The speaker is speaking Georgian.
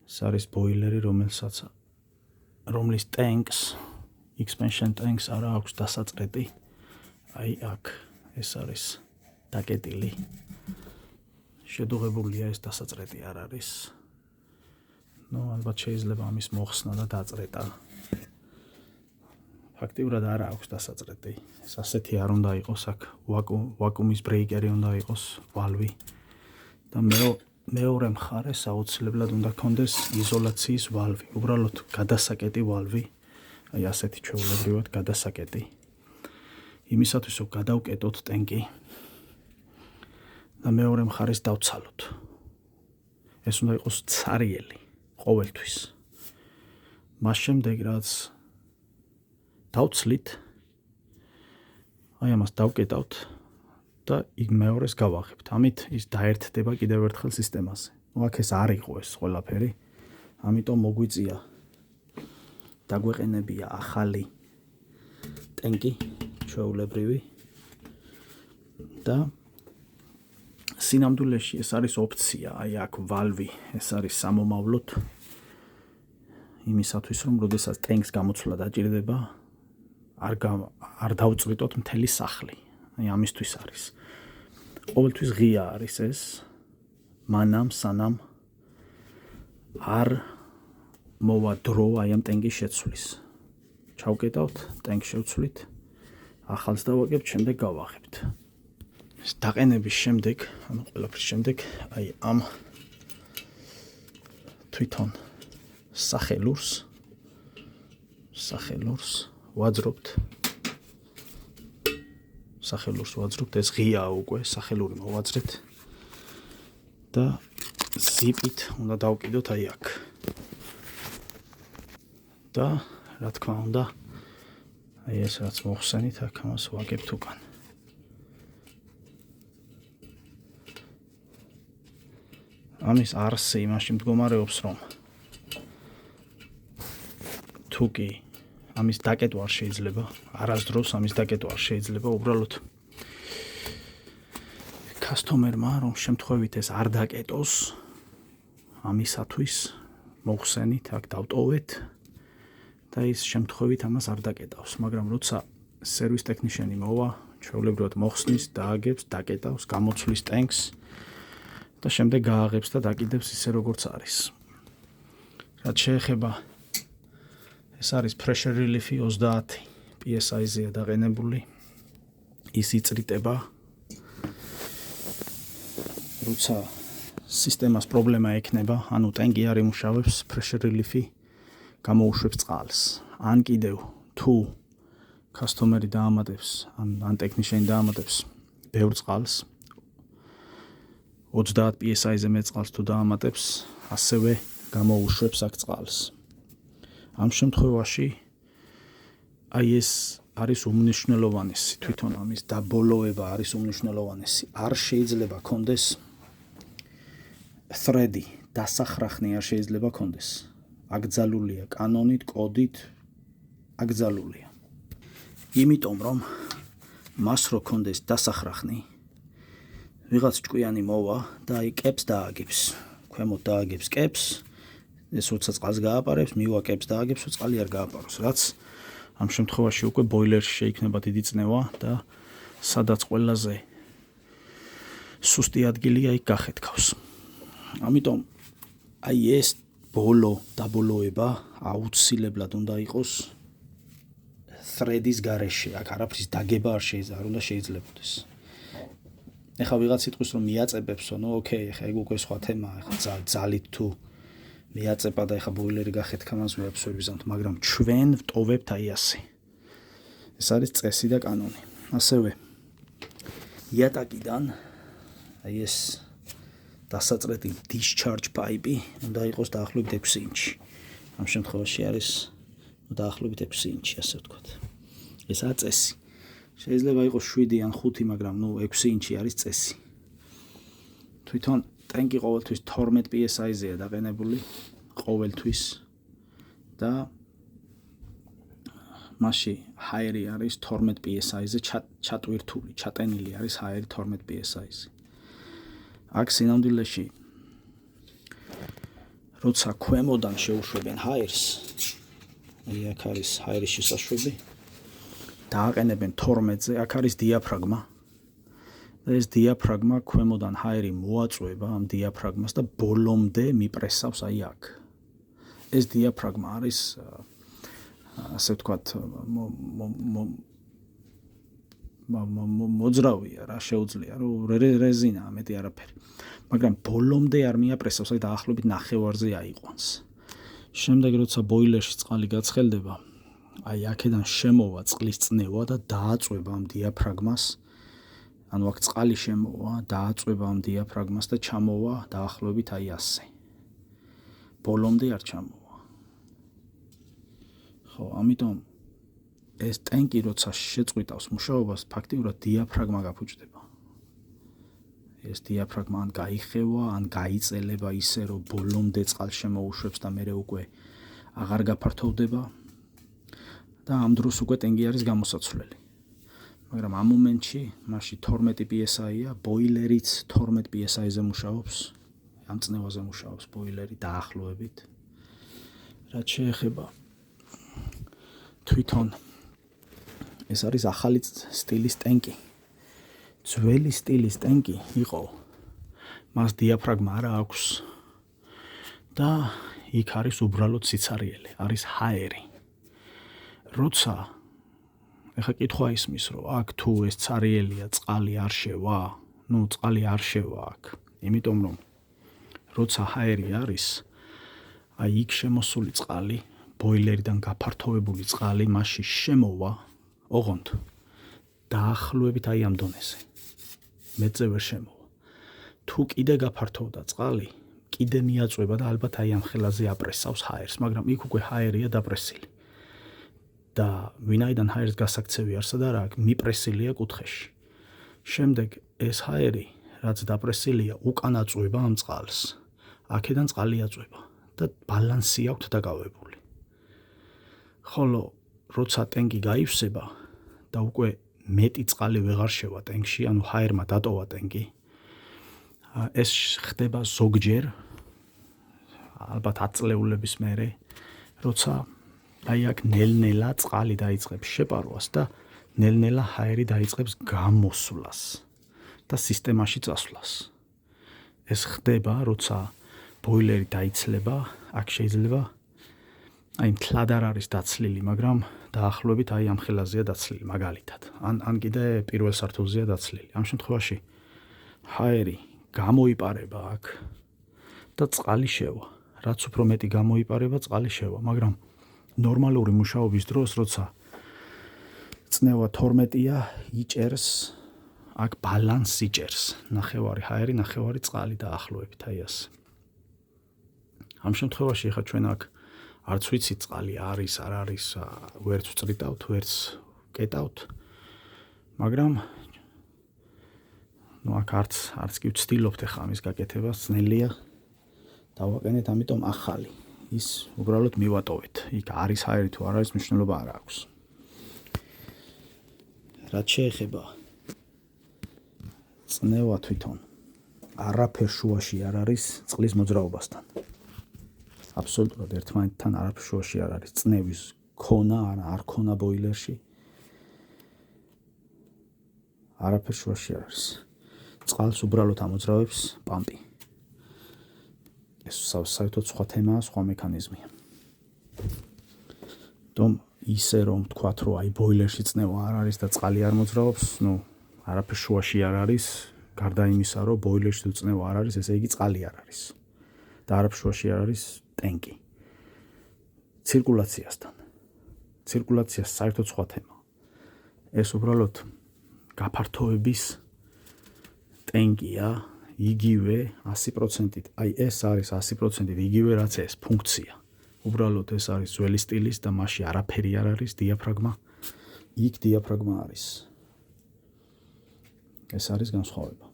ეს არის ბოილერი, რომლის ტენკს, expansion tanks არა აქვს დასაწრეტი. აი აქ ეს არის დაკეტილი. შედუღებულია ეს დასაწრეტი არ არის. ალბათ შეიძლება ამის მოხსნა და დაწრეტა. ფაქტიურად არ აქვს დასაწრეტი. ეს ასეთი არ უნდა იყოს აქ ვაკუუმის ბრეიკერი უნდა იყოს ვალვი. და მეორე მხარეს აუცილებლად უნდა ქონდეს იზოლაციის ვალვი. უბრალოდ გადასაკეტი ვალვი. აი ასეთი ჩვეულებრივად გადასაკეტი. იმისათვის რომ გადავკეტოთ ტენკი და მეორე მხარეს დავცალოთ. ეს უნდა იყოს ცარიელი ყოველთვის. მას შემდეგ რაც დავცლით, აი ამას დავკეტავთ და იქ მეორეს გავაღებთ. ამით ის დაერთდება კიდევ ერთხელ სისტემაზე. აქ ეს არ იყო ეს ყველაფერი. ამიტომ მოგვიწია დაგვეყენებია ახალი ტენკი, ჩვეულებრივი და სინამდვილეში ეს არის ოფცია, აი აქ ვალვი, ეს არის სამომავლოდ იმისათვის რომ როდესაც ტენკს გამოცვლა დაჭირდება, არ დავწვიტოთ მთელი სახლი. აი ამისთვის არის. ყოველთვის ღია არის ეს, მანამ სანამ არ მოვა დრო აი ამ ტენკის შეცვლის. ჩავკეტავთ, ტენკს შევცვლით, ახალს დავაკებთ, შემდეგ გავაღებთ. ეს დაყენების შემდეგ, ანუ ყველაფრის შემდეგ, აი ამ თვითონ სახელურს ვაძრობთ. ეს ღიაა უკვე, სახელური მოვაძრეთ და ზიპით უნდა დავკიდოთ აი აქ. და რა თქმა უნდა, აი ეს რაც მოხსენით, აქ ამას ვაგებთ უკან. ამის არსი იმაში მდგომარეობს, რომ თუკი ამის დაკეტვა არ შეიძლება, არასდროს ამის დაკეტვა არ შეიძლება, უბრალოდ კასტომერმა რომ შემთხვევით ეს არ დაკეტოს, ამისათვის მოხსენით, აქ დავტოვეთ და ის შემთხვევით ამას არ დაკეტავს, მაგრამ როცა სერვის ტექნიშიანი მოვა, ჩვეულებრივად მოხსნის, დააგებს, დაკეტავს, გამოცვლის ტენკს და შემდეგ გააღებს და დაკიდებს ისე როგორც არის. რაც შეეხება ეს არის pressure relief 30 PSI-ზეა დაყენებული. ის იწრიტება როცა სისტემას პრობლემა ექნება, ანუ ტენკი არ იმუშავებს, pressure relief გამოუშვებს წყალს. ან კიდევ თუ კასტომერი დაამატებს, ან ტექნიშიანი დაამატებს ბევრ წყალს, 30 PSI-ზე მეტ წყალს თუ დაამატებს, ასევე გამოუშვებს აქ წყალს. ამ შემთხვევაში აი ეს არის უმნიშვნელოვანესი, თვითონ ამის დაბოლოება არის უმნიშვნელოვანესი. არ შეიძლება კონდეს thread-ი, დასახრახნი არ შეიძლება კონდეს. აკრძალულია კანონით, კოდით, აკრძალულია. იმიტომ რომ მას რო კონდეს დასახრახნი, ვიღაც ჭკვიანი მოვა და აი კებს დააგებს. ქვემოთ დააგებს კებს, ეს როცა წყალს გააპარებს, მივა კებს დააგებს, რომ წყალი არ გააპაროს, რაც ამ შემთხვევაში უკვე ბოილერში შეიქმნება დიდი წნევა და სადაც ყველაზე სუსტი ადგილია იქ გახეთქავს. ამიტომ აი ეს დაბოლოება აუცილებლად უნდა იყოს thread-ის გარეშე, აქ არაფრის დაგება არ უნდა შეიძლებოდეს. ეხლა ვიღაც იტყვის რომ მიაწებებსო, ოკეი, ეხლა ეგ უკვე სხვა თემაა, ეხლა ძალით თუ მიაწება და ეხლა ბოილერი გახეთქა, მას ვიაბსორბიზავთ, მაგრამ ჩვენ ვტოვებთ აი ასე. ეს არის წესი და კანონი. ასევე იატაკიდან აი ეს დასაწრეტი discharge pipe უნდა იყოს დაახლოებით 6 ინჩი. ამ შემთხვევაში არის დაახლოებით 6 ინჩი, ასე ვთქვათ. ესაა წესი. შეიძლება იყოს 7 ან 5, მაგრამ 6 ინჩი არის წესი. თვითონ ტენკი ყოველთვის 12 PSI-ზეა დაყენებული, ყოველთვის და მასში ჰაერი არის 12 PSI-ზე ჩატვირთული, ჩატენილი არის ჰაერი 12 PSI-ზე. აქ სინამდვილეში როცა ქვემოდან შეუშვებენ ჰაერს, აქ არის ჰაერის შესაშვები, დააყენებენ 12-ზე, აქ არის დიაფრაგმა. და ეს დიაფრაგმა ქვემოდან ჰაერი მოაწვება ამ დიაფრაგმას და ბოლომდე მიპრესავს აი აქ. ეს დიაფრაგმა არის ასე ვთქვათ მოძრავია რა შეუძლია რომ რეზინაა მეტი არაფერი. მაგრამ ბოლომდე არ მიაპრესავს, აი დაახლოებით ნახევარზე აიყვანს. შემდეგ როცა ბოილერში წყალი გაცხელდება, აი აქედან შემოვა წყლის წნევა და დააწვება ამ დიაფრაგმას. ანუ აქ წყალი შემოვა, დააწვება ამ დიაფრაგმას და ჩამოვა დაახლოებით აი ასე. ბოლომდე არ ჩამოვა. ხო, ამიტომ ეს ტენკი როცა შეწყვიტავს მუშაობას, ფაქტიურად დიაფრაგმა გაფუჭდება. ეს დიაფრაგმა ან გაიხევა, ან გაიწელება ისე, რომ ბოლომდე წყალს შემოუშვებს და მერე უკვე აღარ გაფართოვდება და ამ დროს უკვე ტენკი არის გამოსაცვლელი. მაგრამ ამ მომენტში, მასში 12 PSI-ია, ბოილერიც 12 PSI-ზე მუშაობს, ამ წნევაზე მუშაობს ბოილერი დაახლოებით. რაც შეეხება თვითონ ეს არის ახალი სტილის ტენკი. ძველი სტილის ტენკი იყო, მას დიაფრაგმა არა აქვს და იქ არის უბრალოდ სიცარიელი, არის ჰაერი. როცა ეხა კითხვა ისმის, რომ აქ თუ ეს ცარიელია, წყალი არ შევა, წყალი არ შევა აქ. იმიტომ რომ როცა ჰაერი არის, აი იქ შემოსული წყალი, ბოილერიდან გაფართოვებული წყალი მასში შემოვა, ოღონდ დაახლოებით აი ამ დონეზე. მეტზე ვერ შემოვა. თუ კიდე გაფართოვდა წყალი, კიდე მიაწვება და ალბათ აი ამ ხელაზე აპრესავს ჰაერს, მაგრამ იქ უკვე ჰაერია დაპრესილი. და ვინაიდან ჰაერის გასაქცევი არსად არა აქვს, მიპრესილია კუთხეში. შემდეგ ეს ჰაერი, რაც დაპრესილია, უკან აწვება ამ წყალს. აქედან წყალი აწვება და ბალანსი აქვს დაკავებული. ხოლო როცა ტენკი გაივსება და უკვე მეტი წყალი ვეღარ შევა ტენკში, ანუ ჰაერმა დატოვა ტენკი, ეს ხდება ზოგჯერ, ალბათ 10 წლეულების მერე, როცა აი აქ ნელ-ნელა წყალი დაიწყებს შეპარვას და ნელ-ნელა ჰაერი დაიწყებს გამოსვლას და სისტემაში წასვლას. ეს ხდება, როცა ბოილერი დაიცლება, აქ შეიძლება აი მთლად არ არის დაცლილი, მაგრამ დაახლოებით აი ამ ხელაზეა დაცლილი მაგალითად. ან კიდე პირველ სართულზეა დაცლილი. ამ შემთხვევაში ჰაერი გამოიპარება აქ და წყალი შევა. რაც უფრო მეტი გამოიპარება, წყალი შევა, მაგრამ ნორმალური მუშაობის დროს, როცა წნევა 12-ია, იჭერს, აქ ბალანსი იჭერს. ნახევარი ჰაერი, ნახევარი წყალი დაახლოებით აი ასე. ამ შემთხვევაში ხა ჩვენ აქ არც ვიცი წყალი არის, არ არის, ვერც ვწრიტავთ, ვერც კეტავთ. მაგრამ აქ არც კი ვცდილობთ ხა ამის გაკეთებას, ძნელია. დავაყენეთ, ამიტომ ახალი. ის უბრალოდ მივატოვეთ. იქ არის ჰაერი თუ არ არის, მნიშვნელობა არ აქვს. რაც შეეხება წნევა თვითონ, არაფერ შუაში არ არის წყლის მოძრაობასთან. აბსოლუტურად ერთმანეთთან არაფერ შუაში არ არის. წნევის ქონა, არ ქონა ბოილერში. არაფერ შუაში არ არის. წყალს უბრალოდ ამოძრავებს პამპი. ეს საერთოდ სხვა თემაა, სხვა მექანიზმია. თუმ ისე რომ თქვათ, რომ აი ბოილერში წნევა არ არის და წყალი არ მოძრაობს, არაფერ შუაში არ არის, გარდა იმისა, რომ ბოილერში თუ წნევა არ არის, ესე იგი წყალი არ არის. და არაფერ შუაში არ არის ტენკი. ცირკულაციასთან. ცირკულაცია საერთოდ სხვა თემა. ეს უბრალოდ გაფართოების ტენკია, იგივე 100%-ით. აი ეს არის 100%-ით იგივე რაც ეს ფუნქცია. უბრალოდ ეს არის ძველი სტილის და მასში არაფერი არ არის, დიაფრაგმა. იქ დიაფრაგმა არის. ეს არის განსხვავება.